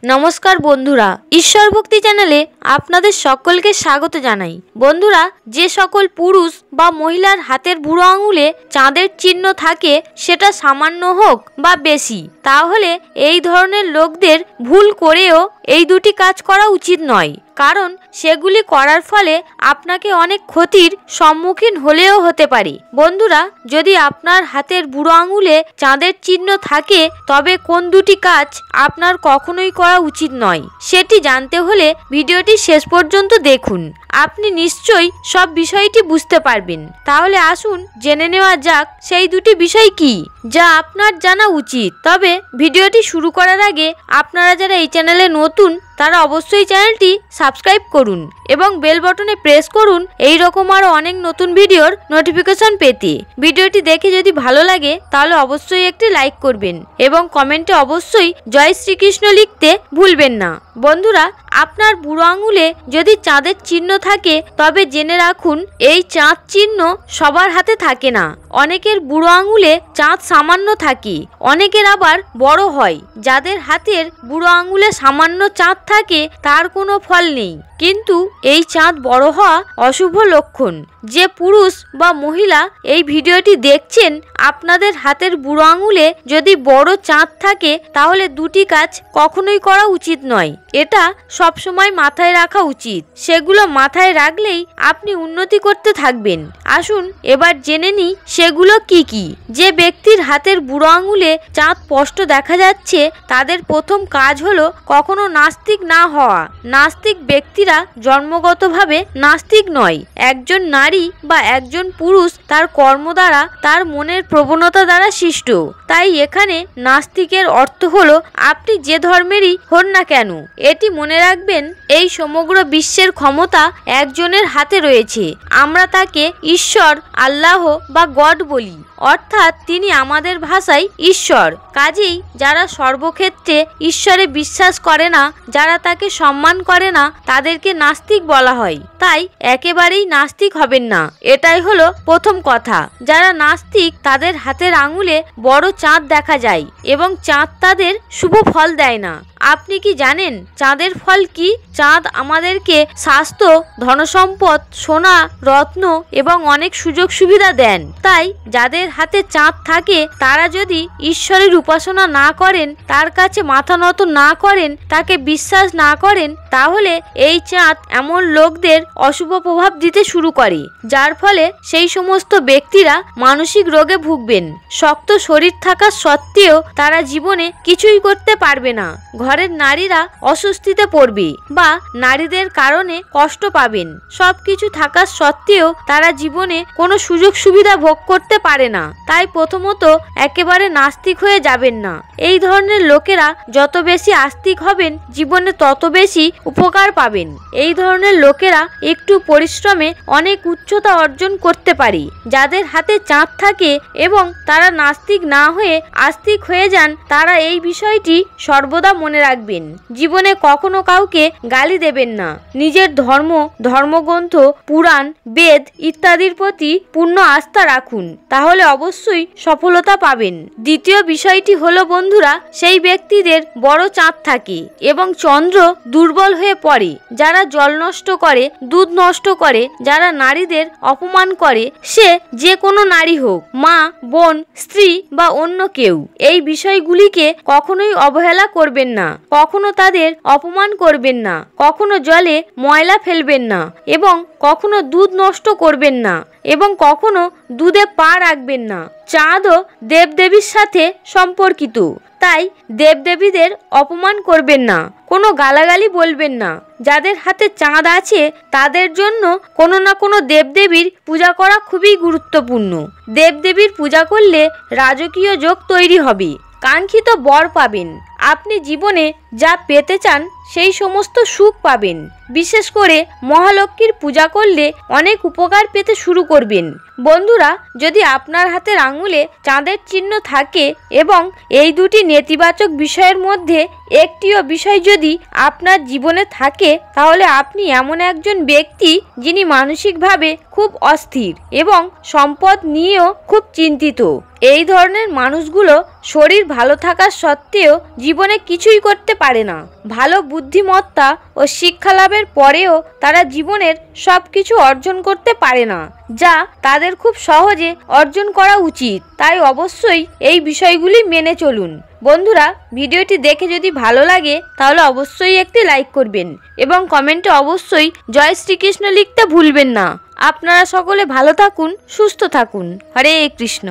নমস্কার বন্ধুরা, ঈশ্বর ভক্তি চ্যানেলে আপনাদের সকলকে স্বাগত জানাই। বন্ধুরা, যে সকল পুরুষ বা মহিলার হাতের বুড়ো আঙুলে চাঁদের চিহ্ন থাকে, সেটা সামান্য হোক বা বেশি, তাহলে এই ধরনের লোকদের ভুল করেও এই দুটি কাজ করা উচিত নয়, কারণ সেগুলি করার ফলে আপনাকে অনেক ক্ষতির সম্মুখীন হলেও হতে পারে। বন্ধুরা, যদি আপনার হাতের বুড়ো আঙুলে চাঁদের চিহ্ন থাকে, তবে কোন দুটি কাজ আপনার কখনোই করা উচিত নয়, সেটি জানতে হলে ভিডিওটি শেষ পর্যন্ত দেখুন। আপনি নিশ্চয়ই সব বিষয়টি বুঝতে পারবেন। তাহলে আসুন জেনে নেওয়া যাক সেই দুটি বিষয় কি, যা আপনার জানা উচিত। তবে ভিডিওটি শুরু করার আগে আপনারা যারা এই চ্যানেলে নতুন, তারা অবশ্যই চ্যানেলটি সাবস্ক্রাইব করুন এবং বেল বটনে প্রেস করুন এই রকম আরও অনেক নতুন ভিডিওর নোটিফিকেশন পেতে। ভিডিওটি দেখে যদি ভালো লাগে তাহলে অবশ্যই একটি লাইক করবেন এবং কমেন্টে অবশ্যই জয় শ্রীকৃষ্ণ লিখতে ভুলবেন না। বন্ধুরা, আপনার বুড়ো আঙুলে যদি চাঁদের চিহ্ন থাকে, তবে জেনে রাখুন এই চাঁদ চিহ্ন সবার হাতে থাকে না। অনেকের বুড়ো আঙুলে চাঁদ সামান্য থাকে, অনেকের আবার বড় হয়। যাদের হাতের বুড়ো আঙুলে সামান্য চাঁদ থাকে, তার কোনো ফল নেই, কিন্তু এই চাঁদ বড় হওয়া অশুভ লক্ষণ। যে পুরুষ বা মহিলা এই ভিডিওটি দেখছেন, আপনাদের হাতের বুড়ো আঙুলে যদি বড় চাঁদ থাকে, তাহলে দুটি কাজ কখনোই করা উচিত নয়। এটা সবসময় মাথায় রাখা উচিত। সেগুলো মাথায় রাখলেই আপনি উন্নতি করতে থাকবেন। আসুন এবার জেনে নিই সেগুলো কি কি। যে ব্যক্তির হাতের বুড়ো আঙুলে চাঁদ স্পষ্ট দেখা যাচ্ছে, তাদের প্রথম কাজ হলো কখনো নাস্তিক না হওয়া। নাস্তিক ব্যক্তিরা জন্মগতভাবে নাস্তিক নয়। একজন নারী বা একজন পুরুষ তার কর্ম দ্বারা, তার মনের প্রবণতা দ্বারা সৃষ্ট। তাই এখানে নাস্তিকের অর্থ হলো আপনি যে ধর্মেরই হন না কেন, এটি মনে রাখবেন এই সমগ্র বিশ্বের ক্ষমতা একজনের হাতে রয়েছে। আমরা তাকে ঈশ্বর, আল্লাহ বা গড বলি, অর্থাৎ তিনি আমাদের ভাষায় ঈশ্বর। কাজেই যারা সর্বক্ষেত্রে ঈশ্বরে বিশ্বাস করে না, যারা তাকে সম্মান করে না, তাদেরকে নাস্তিক বলা হয়। তাই একেবারেই নাস্তিক হবেন না, এটাই হলো প্রথম কথা। যারা নাস্তিক, তাদের হাতের আঙুলে বড় চাঁদ দেখা যায় এবং চাঁদ তাদের শুভ ফল দেয় না। আপনি কি জানেন চাঁদের ফল কি? চাঁদ আমাদেরকে স্বাস্থ্য, ধনসম্পদ, সোনা, রত্ন এবং অনেক সুযোগ সুবিধা দেন। তাই যাদের হাতে চাঁদ থাকে, তারা যদি ঈশ্বরের উপাসনা না করেন, তার কাছে মাথা নত না করেন, তাকে বিশ্বাস না করেন, তাহলে এই চাঁদ এমন লোকদের অশুভ প্রভাব দিতে শুরু করে, যার ফলে সেই সমস্ত ব্যক্তিরা মানসিক রোগে ভুগবেন। শক্ত শরীর থাকা সত্ত্বেও তারা জীবনে কিছুই করতে পারবে না। ঘরের নারীরা অস্বস্তিতে পড়বে বা নারীদের কারণে কষ্ট পাবেন। সবকিছু থাকা সত্ত্বেও তারা জীবনে কোনো সুযোগ সুবিধা ভোগ করতে পারে না। তাই প্রথমত একেবারে নাস্তিক হয়ে যাবেন না। এই ধরনের লোকেরা যত বেশি আস্তিক হবেন, জীবনে তত বেশি উপকার পাবেন। এই ধরনের লোকেরা একটু পরিশ্রমে অনেক উচ্চতা অর্জন করতে পারে। যাদের হাতে চাঁদ থাকে এবং তারা নাস্তিক না হয়ে আস্তিক হয়ে যান, তারা এই বিষয়টি সর্বদা মনে রাখবেন। জীবনে কখনো কাউকে গালি দেবেন না। নিজের ধর্ম, ধর্মগ্রন্থ, পুরাণ, বেদ ইত্যাদির প্রতি পূর্ণ আস্থা রাখুন, তাহলে অবশ্যই সফলতা পাবেন। দ্বিতীয় বিষয়টি হলো বন্ধুরা, সেই ব্যক্তিদের বড় চাঁদ থাকে এবং চন্দ্র দুর্বল হয়ে পড়ে। যারা জল নষ্ট করে, দুধ নষ্ট করে, যারা নারীদের অপমান করে, সে যে কোনো নারী হোক, মা, বোন, স্ত্রী বা অন্য কেউ, এই বিষয়গুলিকে কখনোই অবহেলা করবেন না। কখনো তাদের অপমান করবেন না, কখনো জলে ময়লা ফেলবেন না এবং কখনো দুধ নষ্ট করবেন না এবং কখনো দুধে পা রাখবেন না। চাঁদও দেবদেবীর সাথে সম্পর্কিত, তাই দেবদেবীদের অপমান করবেন না, কোনো গালাগালি বলবেন না। যাদের হাতে চাঁদ আছে, তাদের জন্য কোনো না কোনো দেবদেবীর পূজা করা খুবই গুরুত্বপূর্ণ। দেবদেবীর পূজা করলে রাজকীয় যোগ তৈরি হবে, কাঙ্ক্ষিত বর পাবেন। আপনি জীবনে যা পেতে চান সেই সমস্ত সুখ পাবেন। বিশেষ করে মহালক্ষ্মীর পূজা করলে অনেক উপকার পেতে শুরু করবেন। বন্ধুরা, যদি আপনার হাতের আঙুলে চাঁদের চিহ্ন থাকে এবং এই দুটি নেতিবাচক বিষয়ের মধ্যে একটিও বিষয় যদি আপনার জীবনে থাকে, তাহলে আপনি এমন একজন ব্যক্তি যিনি মানসিকভাবে খুব অস্থির এবং সম্পদ নিয়েও খুব চিন্তিত। এই ধরনের মানুষগুলো শরীর ভালো থাকা সত্ত্বেও জীবনে কিছুই করতে পারে না। ভালো বুদ্ধিমত্তা ও শিক্ষা লাভের পরেও তারা জীবনের সবকিছু অর্জন করতে পারে না, যা তাদের খুব সহজে অর্জন করা উচিত। তাই অবশ্যই এই বিষয়গুলি মেনে চলুন। বন্ধুরা, ভিডিওটি দেখে যদি ভালো লাগে তাহলে অবশ্যই একটি লাইক করবেন এবং কমেন্টে অবশ্যই জয় শ্রীকৃষ্ণ লিখতে ভুলবেন না। আপনারা সকলে ভালো থাকুন, সুস্থ থাকুন। হরে কৃষ্ণ।